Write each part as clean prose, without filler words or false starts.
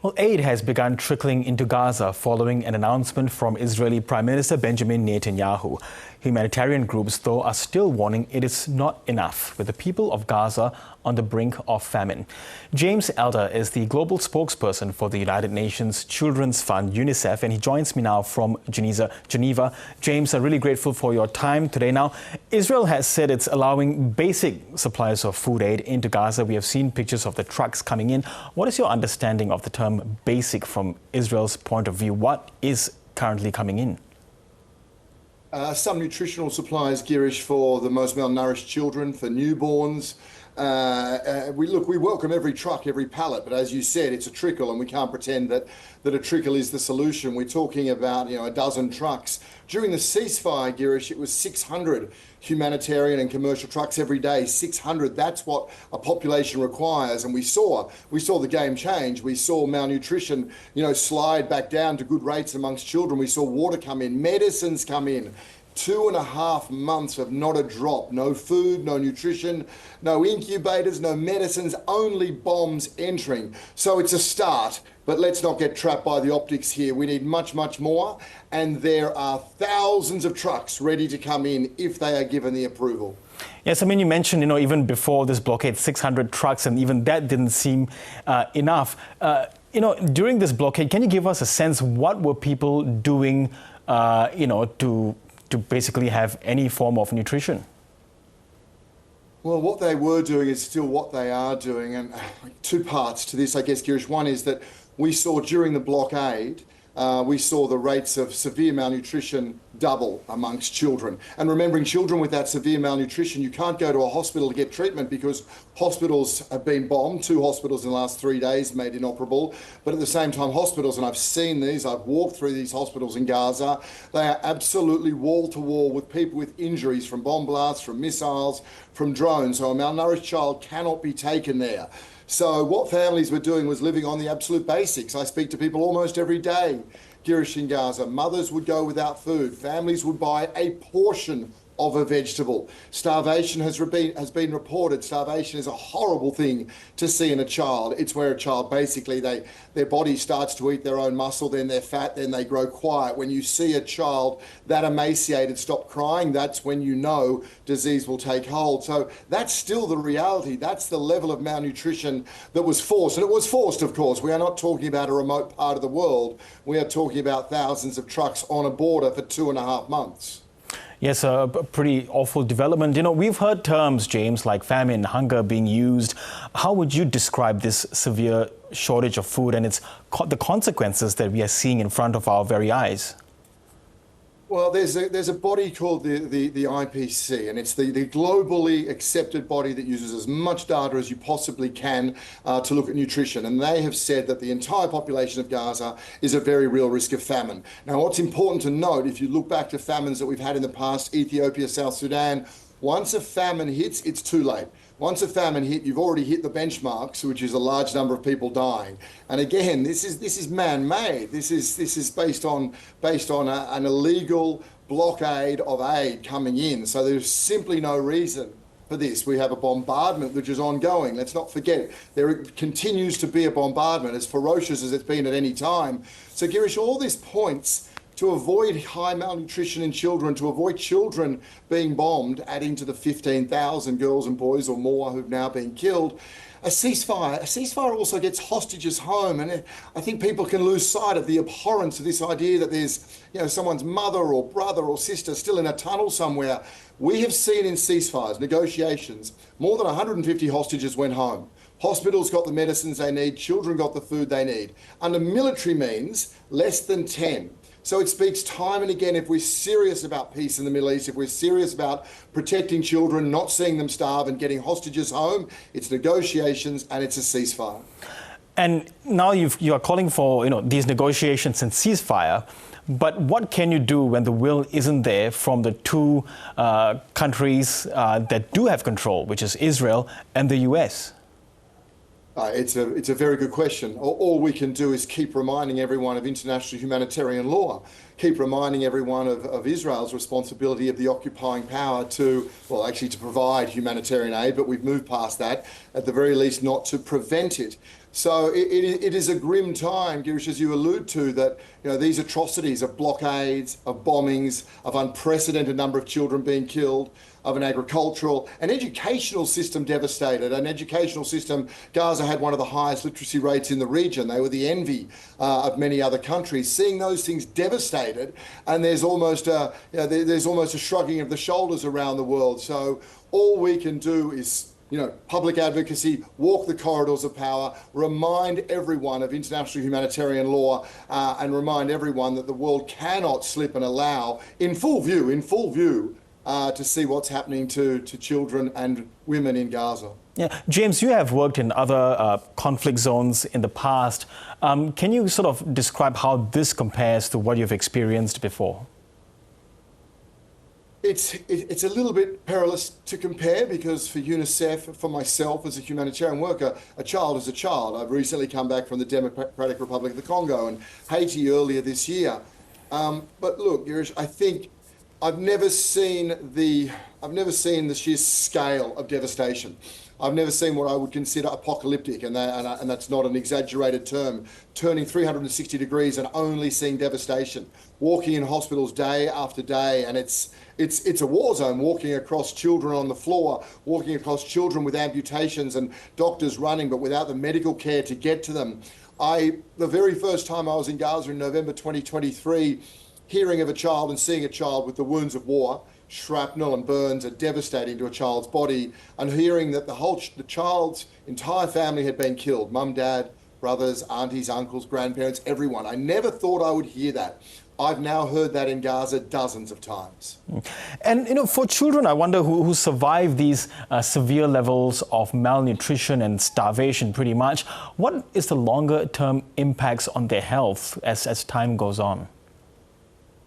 Well, aid has begun trickling into Gaza following an announcement from Israeli Prime Minister Benjamin Netanyahu. Humanitarian groups, though, are still warning it is not enough, with the people of Gaza on the brink of famine. James Elder is the global spokesperson for the United Nations Children's Fund, UNICEF, and he joins me now from Geneva. James, I'm really grateful for your time today. Now, Israel has said it's allowing basic supplies of food aid into Gaza. We have seen pictures of the trucks coming in. What is your understanding of the term basic from Israel's point of view? What is currently coming in? Some nutritional supplies, Girish, for the most malnourished children, for newborns. We welcome every truck, every pallet, but as you said, it's a trickle, and we can't pretend that a trickle is the solution. We're talking about, a dozen trucks. During the ceasefire, Girish, it was 600 humanitarian and commercial trucks every day. 600. That's what a population requires, and we saw the game change. We saw malnutrition, slide back down to good rates amongst children. We saw water come in, medicines come in. 2.5 months of not a drop, no food, no nutrition, no incubators, no medicines, only bombs entering. So it's a start, but let's not get trapped by the optics here. We need much, much more, and there are thousands of trucks ready to come in if they are given the approval. Yes, I mean, you mentioned, even before this blockade, 600 trucks, and even that didn't seem enough. During this blockade, can you give us a sense what were people doing, to basically have any form of nutrition? Well, what they were doing is still what they are doing. And two parts to this, I guess, Girish. One is that we saw during the blockade, we saw the rates of severe malnutrition double amongst children. And remembering children with that severe malnutrition, you can't go to a hospital to get treatment because hospitals have been bombed. 2 hospitals in the last 3 days made inoperable. But at the same time, hospitals, and I've seen these, I've walked through these hospitals in Gaza, they are absolutely wall to wall with people with injuries from bomb blasts, from missiles, from drones. So a malnourished child cannot be taken there. So what families were doing was living on the absolute basics. I speak to people almost every day, Girish, in Gaza. Mothers would go without food. Families would buy a portion of a vegetable. Starvation has been reported. Starvation is a horrible thing to see in a child. It's where a child basically, their body starts to eat their own muscle, then they're fat, then they grow quiet. When you see a child that emaciated stop crying, that's when you know disease will take hold. So that's still the reality. That's the level of malnutrition that was forced. And it was forced, of course. We are not talking about a remote part of the world. We are talking about thousands of trucks on a border for 2.5 months. Yes, a pretty awful development. We've heard terms, James, like famine, hunger being used. How would you describe this severe shortage of food and the consequences that we are seeing in front of our very eyes? Well, there's a body called the IPC, and it's the globally accepted body that uses as much data as you possibly can to look at nutrition. And they have said that the entire population of Gaza is at very real risk of famine. Now, what's important to note, if you look back to famines that we've had in the past, Ethiopia, South Sudan, once a famine hits, it's too late. Once a famine hit, you've already hit the benchmarks, which is a large number of people dying. And again, this is man-made. This is based on an illegal blockade of aid coming in. So there's simply no reason for this. We have a bombardment which is ongoing. Let's not forget, there continues to be a bombardment as ferocious as it's been at any time. So Girish, all this points to avoid high malnutrition in children, to avoid children being bombed, adding to the 15,000 girls and boys or more who've now been killed. A ceasefire also gets hostages home, and I think people can lose sight of the abhorrence of this idea that there's someone's mother or brother or sister still in a tunnel somewhere. We have seen in ceasefires, negotiations, more than 150 hostages went home. Hospitals got the medicines they need, children got the food they need. Under military means, less than 10. So it speaks time and again, if we're serious about peace in the Middle East, if we're serious about protecting children, not seeing them starve and getting hostages home, it's negotiations and it's a ceasefire. And now you are calling for these negotiations and ceasefire, but what can you do when the will isn't there from the two countries that do have control, which is Israel and the US? It's a very good question. All we can do is keep reminding everyone of international humanitarian law, keep reminding everyone of Israel's responsibility of the occupying power to provide humanitarian aid, but we've moved past that, at the very least not to prevent it. So it is a grim time, Girish, as you allude to, that these atrocities of blockades, of bombings, of unprecedented number of children being killed, of an educational system devastated, an educational system. Gaza had one of the highest literacy rates in the region. They were the envy of many other countries. Seeing those things devastated, and there's almost a shrugging of the shoulders around the world. So all we can do is public advocacy, walk the corridors of power, remind everyone of international humanitarian law, and remind everyone that the world cannot slip and allow, in full view, to see what's happening to children and women in Gaza. Yeah, James, you have worked in other conflict zones in the past. Can you sort of describe how this compares to what you've experienced before? It's a little bit perilous to compare, because for UNICEF, for myself as a humanitarian worker, a child is a child. I've recently come back from the Democratic Republic of the Congo and Haiti earlier this year. But look, Girish, I think I've never seen the sheer scale of devastation. I've never seen what I would consider apocalyptic, and that's not an exaggerated term, turning 360 degrees and only seeing devastation, walking in hospitals day after day, and it's a war zone, walking across children on the floor, walking across children with amputations and doctors running, but without the medical care to get to them. The very first time I was in Gaza in November 2023, hearing of a child and seeing a child with the wounds of war, shrapnel and burns are devastating to a child's body, and hearing that the child's entire family had been killed, mum, dad, brothers, aunties, uncles, grandparents, everyone. I never thought I would hear that. I've now heard that in Gaza dozens of times. And, for children, I wonder, who survive these severe levels of malnutrition and starvation pretty much, what is the longer-term impacts on their health as time goes on?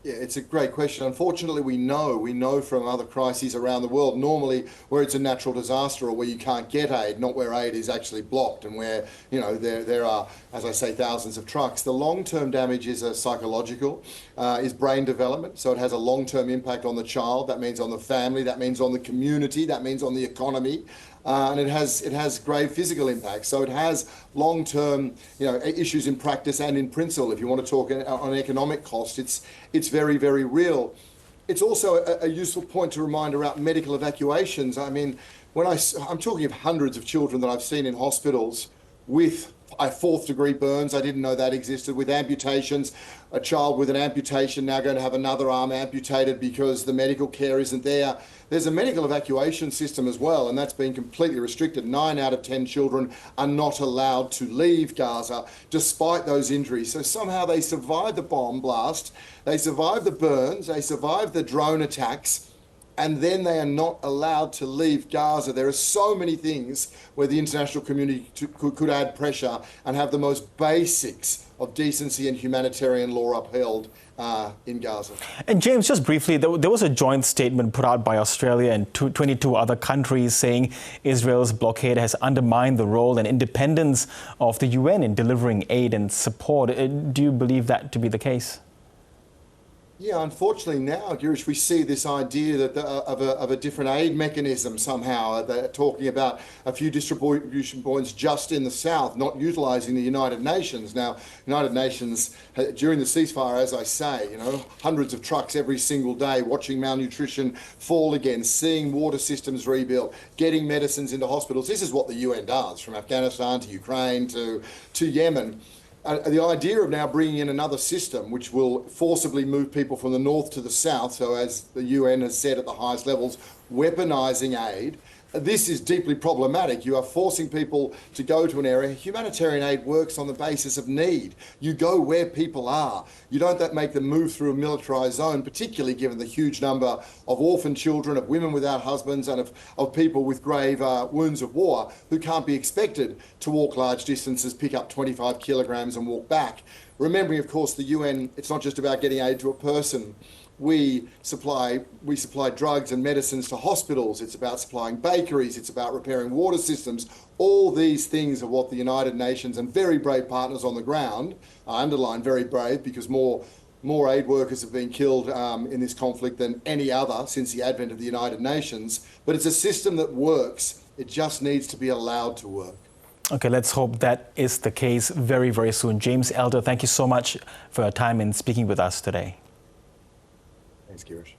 Yeah, it's a great question. Unfortunately, we know from other crises around the world, normally where it's a natural disaster or where you can't get aid, not where aid is actually blocked and where, there are, as I say, thousands of trucks. The long-term damage is psychological, is brain development. So it has a long-term impact on the child. That means on the family. That means on the community. That means on the economy. And it has grave physical impacts. So it has long-term, issues in practice and in principle. If you want to talk on economic cost, it's very, very real. It's also a useful point to remind about medical evacuations. I mean, I'm talking of hundreds of children that I've seen in hospitals with fourth-degree burns. I didn't know that existed. With amputations, a child with an amputation now going to have another arm amputated because the medical care isn't there. There's a medical evacuation system as well, and that's been completely restricted. 9 out of 10 children are not allowed to leave Gaza despite those injuries. So somehow they survived the bomb blast, they survived the burns, they survived the drone attacks, and then they are not allowed to leave Gaza. There are so many things where the international community could add pressure and have the most basics of decency and humanitarian law upheld in Gaza. And James, just briefly, there was a joint statement put out by Australia and 22 other countries saying Israel's blockade has undermined the role and independence of the UN in delivering aid and support. Do you believe that to be the case? Yeah, unfortunately now, Girish, we see this idea that of a different aid mechanism somehow. They're talking about a few distribution points just in the south, not utilising the United Nations. Now, United Nations, during the ceasefire, as I say, hundreds of trucks every single day, watching malnutrition fall again, seeing water systems rebuilt, getting medicines into hospitals. This is what the UN does, from Afghanistan to Ukraine to Yemen. The idea of now bringing in another system which will forcibly move people from the north to the south, so as the UN has said at the highest levels, weaponising aid, this is deeply problematic. You are forcing people to go to an area. Humanitarian aid works on the basis of need. You go where people are. You don't make them move through a militarised zone, particularly given the huge number of orphan children, of women without husbands, and of people with grave wounds of war who can't be expected to walk large distances, pick up 25 kilograms and walk back. Remembering, of course, the UN, it's not just about getting aid to a person. We supply drugs and medicines to hospitals. It's about supplying bakeries. It's about repairing water systems. All these things are what the United Nations and very brave partners on the ground, I underline very brave because more aid workers have been killed in this conflict than any other since the advent of the United Nations. But it's a system that works. It just needs to be allowed to work. Okay, let's hope that is the case very, very soon. James Elder, thank you so much for your time in speaking with us today. Thanks, Girish.